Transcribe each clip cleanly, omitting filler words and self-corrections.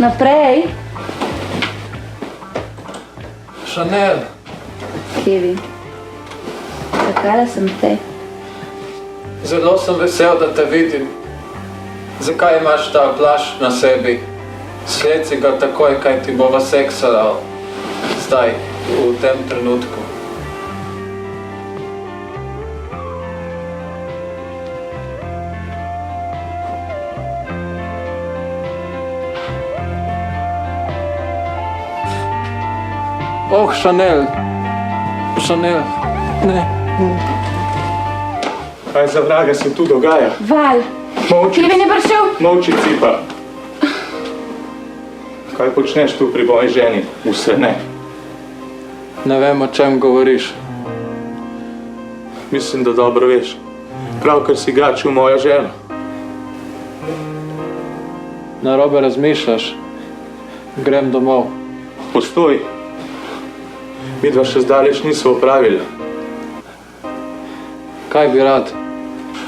Naprej. Chanel. Kevin, čakala sem te. Zelo sem vesel, da te vidim. Zakaj imaš ta plašč na sebi? Sleci ga takoj, kaj ti bova seksala. Zdaj, v tem trenutku. Oh, Chanel. Chanel. Ne. Kaj za vraga se tu dogaja? Val, Molči, Kevin je prišel. molči, Cipa. Kaj počneš tu pri moji ženi? Vse ne. Ne vem, o čem govoriš. Mislim, da dobro veš. Pravkar si gačil mojo ženo. Narobe razmišljaš. Grem domov. Postoj. Midva še zdaleč nismo opravili. Kaj bi rad?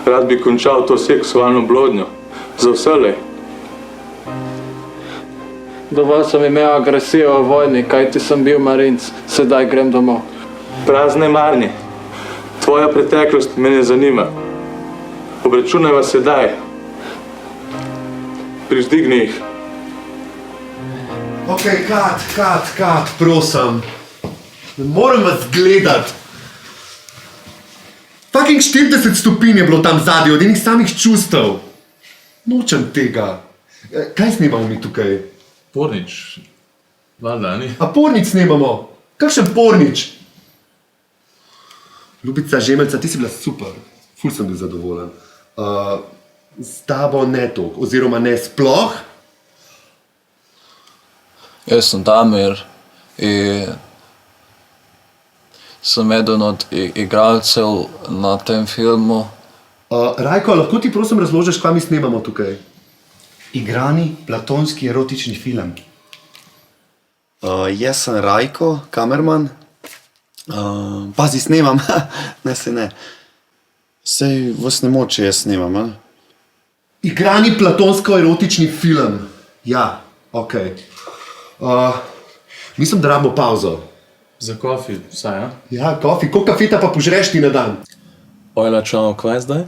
Rad bi končal to seksualno blodnjo. Za vselej. Dovolj sem imel agresije v vojni, kajti sem bil marinc. Sedaj grem domov. Prazne marnje. Tvoja preteklost me ne zanima. Obračunajva sedaj. Priždigni jih. Ok, kat, prosim. Ne morem vas gledati. Fucking 40 stopinj je bilo tam zadaj, od enih samih čustev. Nočem tega. Kaj snemamo mi tukaj? Pornič. Valjda, ni? A pornic snemamo? Kakšen pornič? Ljubica Žemelca, ti si bila super. Ful sem bil zadovoljen. S tabo ne toliko, oziroma ne sploh. Jaz sem Damir in sem eden od igralcev na tem filmu. Rajko, lahko ti prosim razložiš, kaj mi snemamo tukaj? Igrani platonski erotični film. Jaz sem Rajko, kamerman. Pazi, snemam. Ne, se ne. Sej vas ne moče, jaz snemam, a? Igrani platonsko-erotični film. Ja, ok. Mislim, da rabimo pauzo. Za kofi, vsaj, a? Ja, kofi. Koliko kafeta pa požreš ti na dan? Ojla, čau, kaj zdaj?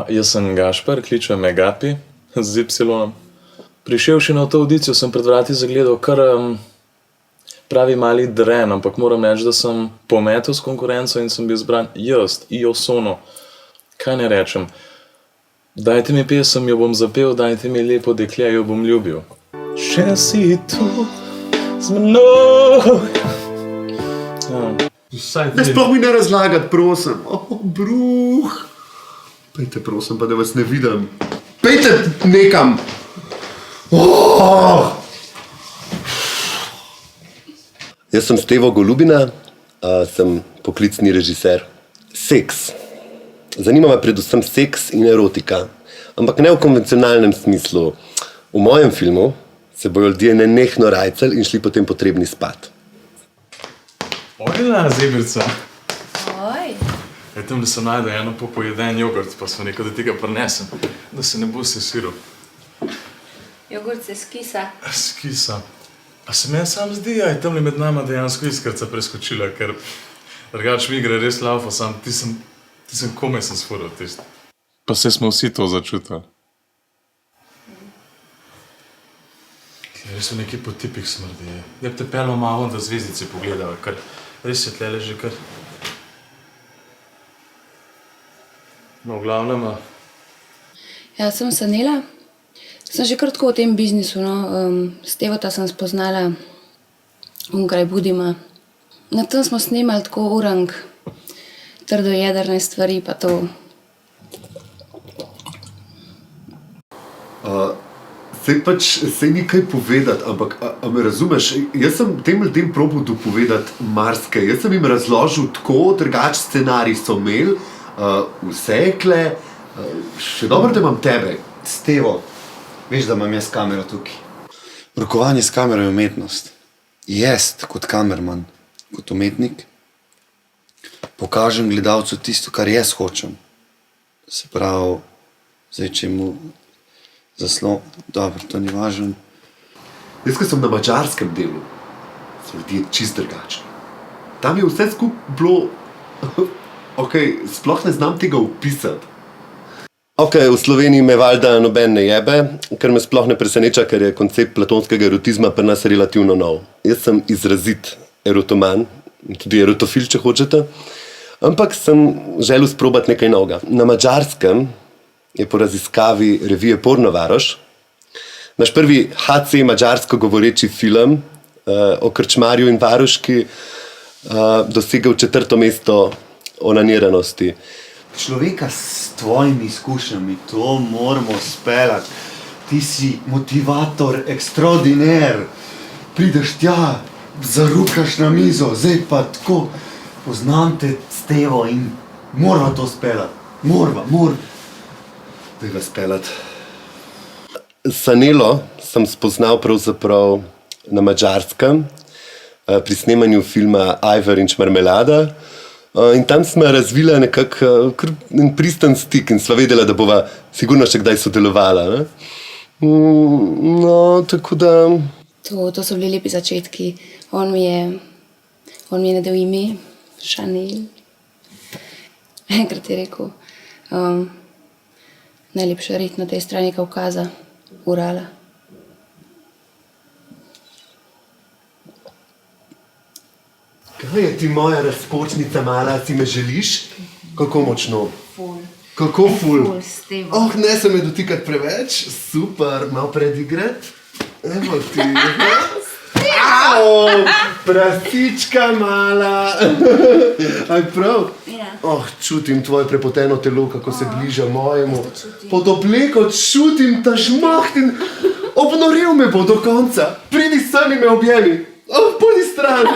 Jaz sem Gašper, kličem me Gapi, z Y. Prišelši na to audicijo sem pred vrati zagledal kar pravi mali dren, ampak moram reči, da sem pometel s konkurenco in sem bil zbran jaz, Io Sono. Kaj ne rečem? Dajte mi pesem, jo bom zapel, dajte mi lepo dekle, jo bom ljubil. Še si tu z menoj. Ne, sploh mi ne razlagati, prosim. Bruh. Pejte, prosim, pa da vas ne vidim. Pejte nekam. Jaz sem Stevo Golubina, sem poklicni režiser. Seks. Zanima me predvsem seks in erotika. Ampak ne v konvencionalnem smislu. V mojem filmu se bojo ljudje nenehno rajcali in šli potem potrebni spat. Ojla, zebrca. Oj. Ja, tam, da sem najdel eno popojeden jogurt, pa sem rekel, da tega prinesem, da se ne bo sesiral. Jogurt se skisa. Skisa. A se meni sam zdi, da je tam med nama dejansko iskrca preskočila, ker drugač mi gre res laufa, sam ti sem komaj sem sfural tisto. Pa se smo vsi to začutili. Res so neki po tipih smrdi. Da bi te pelo malo, da zvezdice pogledava, ker res je tlele že kar. No, v glavnem. Ja, sem Sanela. Sem že kar tako v tem biznisu, no. Stevota sem spoznala onkraj Budima. Na tem smo snemali tako orang, trdojedrne stvari, pa to. Sej ni kaj povedati, ampak a me razumeš? Jaz sem tem ljudem probal dopovedati marsikaj. Jaz sem jim razložil tako, drugač scenarij so imeli, vsekle, še dobro, da imam tebe. Stevo, veš, da imam jaz kamero tukaj. Rokovanje s kamero je umetnost. Jaz, kot kamerman, kot umetnik, pokažem gledalcu tisto, kar jaz hočem. Se pravi, zdaj, zaslon. Dobro, to ni važno. Jaz, ko sem na madžarskem delu, so ljudje čist drugačni. Tam je vse skupaj bilo, sploh ne znam tega opisati. V Sloveniji me valjda noben ne jebe, ker me sploh ne preseneča, ker je koncept platonskega erotizma pri nas relativno nov. Jaz sem izrazit erotoman, tudi erotofil, če hočete, ampak sem želel sprobati nekaj novega. Na madžarskem je po raziskavi revije Pornovaroš naš prvi HC madžarsko govoreči film o krčmarju in varuški dosegel 4. mesto onaniranosti. Človeka s tvojimi izkušnjami, to moramo speljati. Ti si motivator extraordinaire. Prideš tja, zarukaš na mizo, zdaj pa tako. Poznam te, Stevo, in morava to speljati. Morava. Dajva speljati. Sanelo sem spoznal pravzaprav na madžarskem pri snemanju filma Ajvar in Čmarmelada. In tam smo razvila nekako en pristen stik in sva vedela, da bova sigurno še kdaj sodelovala. Ne? No, tako da... To so bili lepi začetki. On mi je nadal ime, Chanel. Enkrat je rekel, najlepša rit na tej strani Kavkaza, Urala. Kaj je ti moja razpočnica mala, si me želiš? Kako močno? Ful. Kako ful? Ful, Stevo. Ne se me dotikati preveč, super, malo predigrati. Evo ti. Au, prasička mala. Aj prav? Ja. Čutim tvoje prepoteno telo, kako se bliža mojemu. Pod obleko čutim ta žmaht in obnoril me bo do konca. Pridi sem in me objemi. Pojdi stran.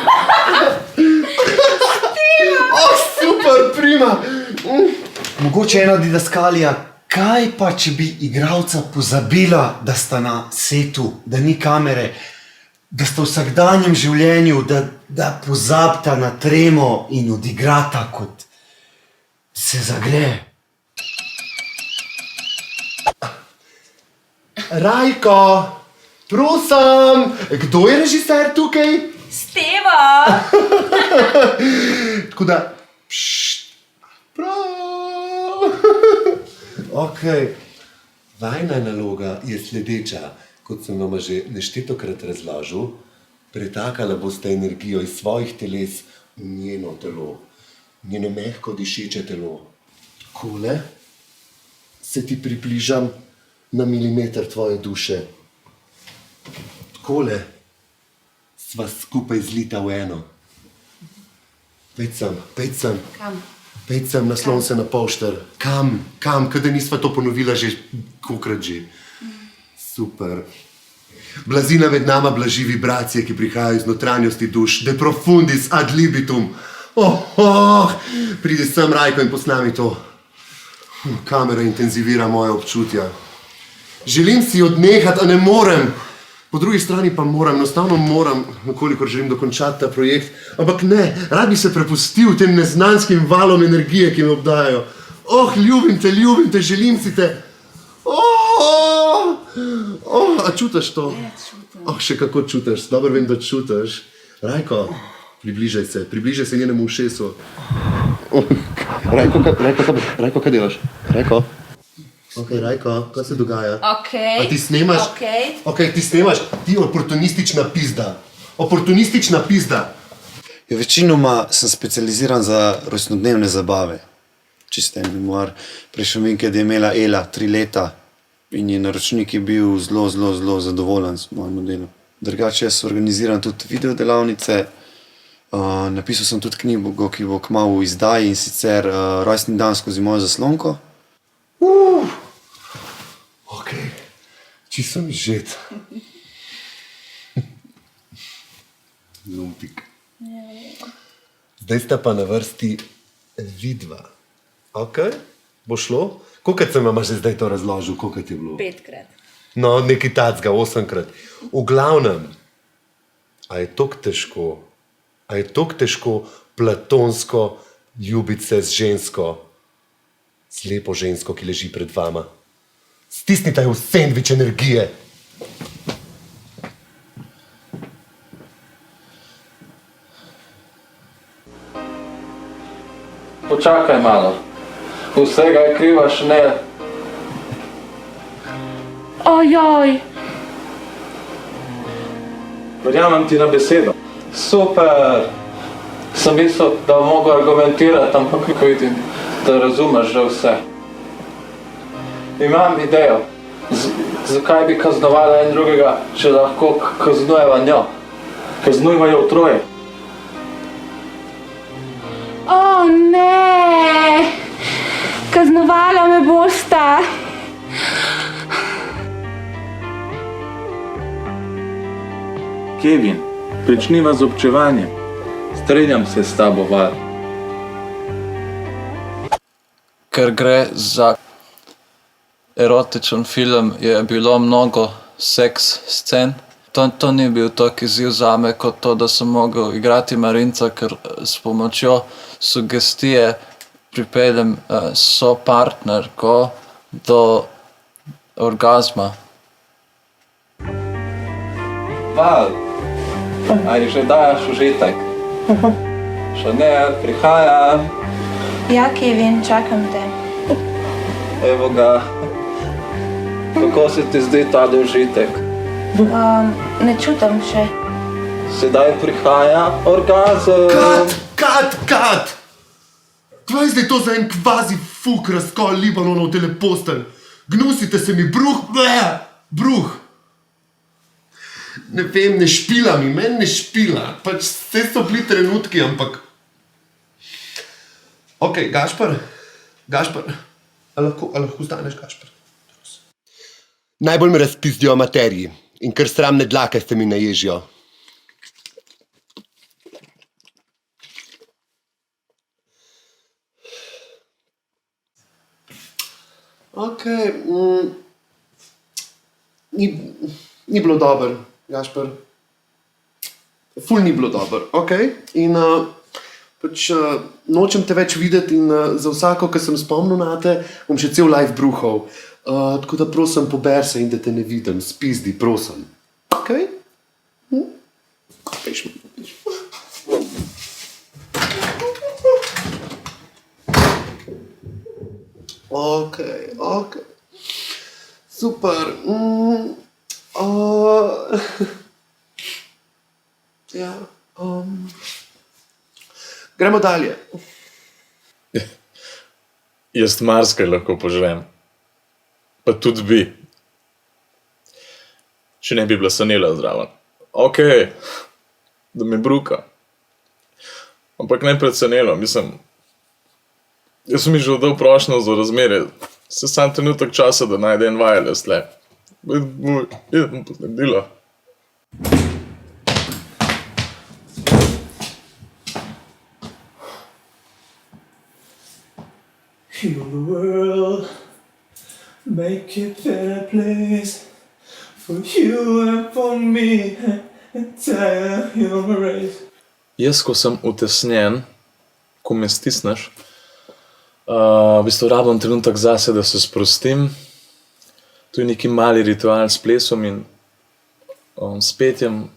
Super, prima. Mogoče ena didaskalija. Kaj pa, če bi igralca pozabila, da sta na setu, da ni kamere, da sta v vsakdanjem življenju, da pozabita na tremo in odigrata, kot se zagre? Rajko, prosim, kdo je režiser tukaj? Stevo! Tako da, prav. Vajna naloga je sledeča, kot sem vam že neštetokrat razložil, pretakala boste energijo iz svojih teles v njeno telo, njeno mehko dišeče telo. Takole se ti približam na milimeter tvoje duše. Takole sva skupaj zlita v eno. Peď sem. Kam? Peď sem, naslon se na polšter. Kam? Kada nisva to ponovila že kolikrat že. Super. Blazina med nama blaži vibracije, ki prihajajo iz notranjosti duš. De profundis ad libitum. Pridi sem, Rajko, in posnami to. Kamera intenzivira moje občutja. Želim si odnehati, a ne morem. Po drugi strani pa moram, enostavno moram, kolikor želim dokončati ta projekt. Ampak ne, rad bi se prepustil tem neznanskim valom energije, ki me obdajajo. Ljubim te, želim si te. A čutiš to? Še kako čutiš, dobro vem, da čutiš. Rajko, približaj se njenemu ušesu. Rajko, kaj delaš? Rajko, kaj se dogaja? A ti snemaš? Ti snemaš? Ti oportunistična pizda. Ja, večinoma sem specializiran za rojstnodnevne zabave. Čisto en memoar. Prejšnjo vem, kad je imela Ela 3 leta in je naročnik je bil zelo zadovoljen s mojim delom. Drugače jaz organiziram tudi video delavnice. Napisal sem tudi knjigo, ki bo kmalu v izdaji, in sicer Rojstni dan skozi mojo zaslonko. Čisto sem žet. Lumpik. Zdaj sta pa na vrsti vidva. Bo šlo? Kolikrat sem vam že zdaj to razložil, kolikrat je bilo? 5-krat. No, nekaj tacga, 8-krat. V glavnem, a je toliko težko platonsko ljubiti se z žensko, s lepo žensko, ki leži pred vama? S Stisnite v sendvič energije. Počakaj malo. Vsega je kriva Šnel. Ojoj. Verjamem ti na besedo. Super. Sem mislil, da bom mogel argumentirati, ampak ko vidim, da razumeš že vse. Imam idejo. Zakaj bi kaznovala en drugega, če lahko kaznujeva njo? Kaznujva jo v troje. O ne. Kaznovala me bosta. Kevin, pričniva z občevanjem. Strinjam se s tabo, Val. Ker gre za erotičen film, je bilo mnogo seks scen. To ni bil tak izziv zame kot to, da sem mogel igrati Marinca, ker s pomočjo sugestije pripeljem sopartnerko do orgazma. Val, ali že dajaš užitek? Še ne, prihajam. Ja, Kevin, čakam te. Evo ga. Kako se ti zdi ta užitek? Ne čutim še. Sedaj prihaja orgazem. Kat! Kaj zdaj to za en kvazi fuk razkol Libanona v tele postelj? Gnusite se mi, bruh! Ne vem, ne špila mi, meni ne špila. Pač vse so bili trenutki, ampak... Ok, Gašper, a lahko staneš, Gašper? Najbolj me razpizdijo materiji in kar sramne dlake se mi naježijo. Ok, ni bilo dobro, Gašper. Ful ni bilo dobro, ok? In pač nočem te več videti in za vsako, ki sem spomnil na te, bom še cel live bruhal. Tako da prosim, pober se in da te ne vidim, spizdi, prosim. Ok? Peš mi. Ok. Super. Ja, gremo dalje. Jaz marsikaj lahko požrem. Pa tudi bi. Če ne bi bila Sanela zraven. Ok, da me bruka. Ampak ne pred Sanelo, mislim. Jaz sem mi že oddal prošnjo za razmere. Se sam trenutek časa, da najde en wireless tle. Idem posledila. Heal the world, make it a better place for you and for me, entire human race. Jaz, ko sem utesnjen, ko me stisneš, v bistvu rabim trenutek zase, da se sprostim. Tu je neki mali ritual s plesom in s petjem.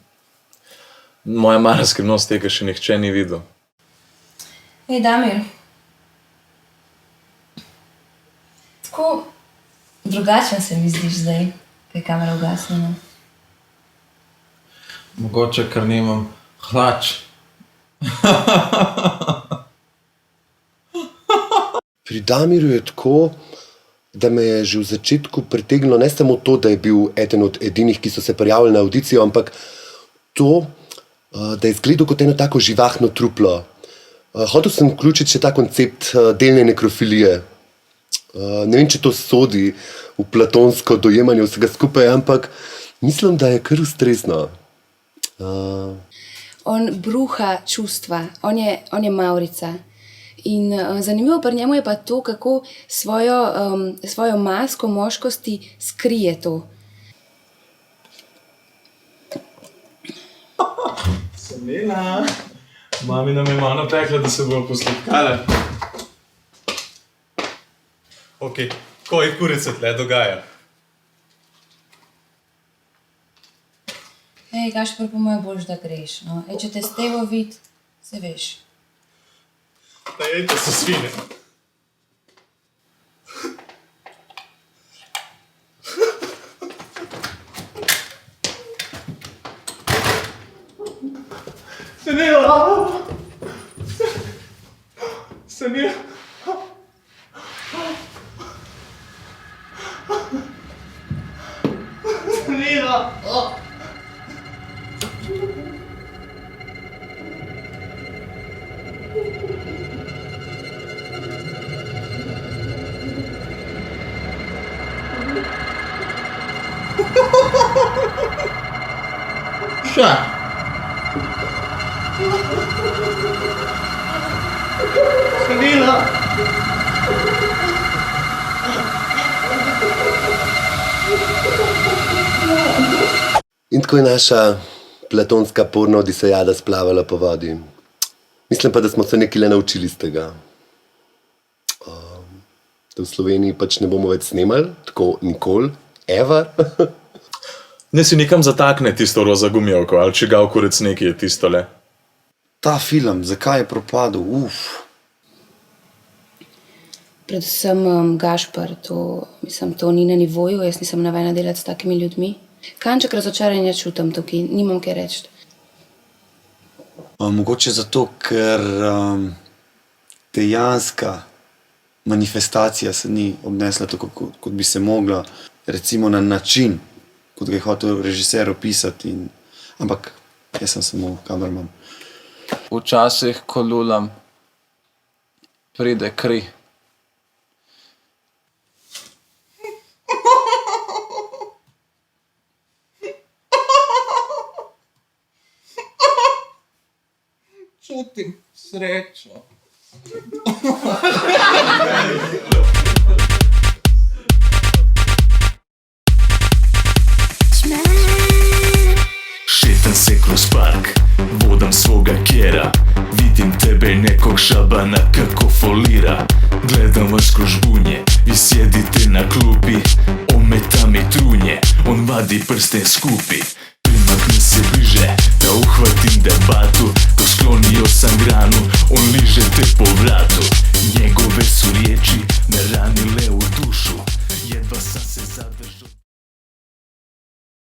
Moja mala skrivnost tega še nihče ni videl. Ej, Damir. Tako drugačen se mi zdiš zdaj, ko je kamera ugasnjena. Mogoče, ker nimam hlač. Pri Damirju je tako, da me je že v začetku pritegnilo ne samo to, da je bil eden od edinih, ki so se prijavili na audicijo, ampak to, da je izgledal kot eno tako živahno truplo. Hotel sem vključiti še ta koncept delne nekrofilije. Ne vem, če to sodi v platonsko dojemanje vsega skupaj, ampak mislim, da je kar ustrezno. On bruha čustva, on je Mavrica. In zanimivo pri njemu je pa to, kako svojo masko moškosti skrije to. Sanela, mami nam je malo napekla, da se bomo posladkale. Ok, ko je kurica tle dogaja? Hej, Gašper, po mojem boljš, da greš. No. Ej, če te Stevo vid, se veš. Dajte se svine. Sanila! Sanila! Sanila! Šta? Sanila! In tako je naša platonska porno odisejada splavala po vodi. Mislim pa, da smo se nekaj le naučili iz tega. Da v Sloveniji pač ne bomo več snemali, tako nikoli, ever. Ne si nikam zatakne tisto roza gumijavko, ali čigav kurec neki je tisto le. Ta film, zakaj je propadel? Predvsem Gašper, to ni na nivoju, jaz nisem navajena delati s takimi ljudmi. Kanček razočaranja čutim tukaj, nimam kaj reči. Mogoče zato, ker dejanska manifestacija se ni obnesla tako, kot bi se mogla, recimo na način, kot ga je hotel režiser opisati. Ampak jaz sem samo kamerman. Včasih, ko lulam, pride kri. Čutim srečo. Šetam se kroz park, vodam svoga kjera. Vidim tebe nekog šabana kako folira. Gledam vas kroz žbunje, vi sjedite na klupi. Ometa mi trunje, on vadi prsten skupi. Primakne se bliže, da uhvatim debatu. Ko sklonio sam granu, on liže te po vratu. Njegove su riječi na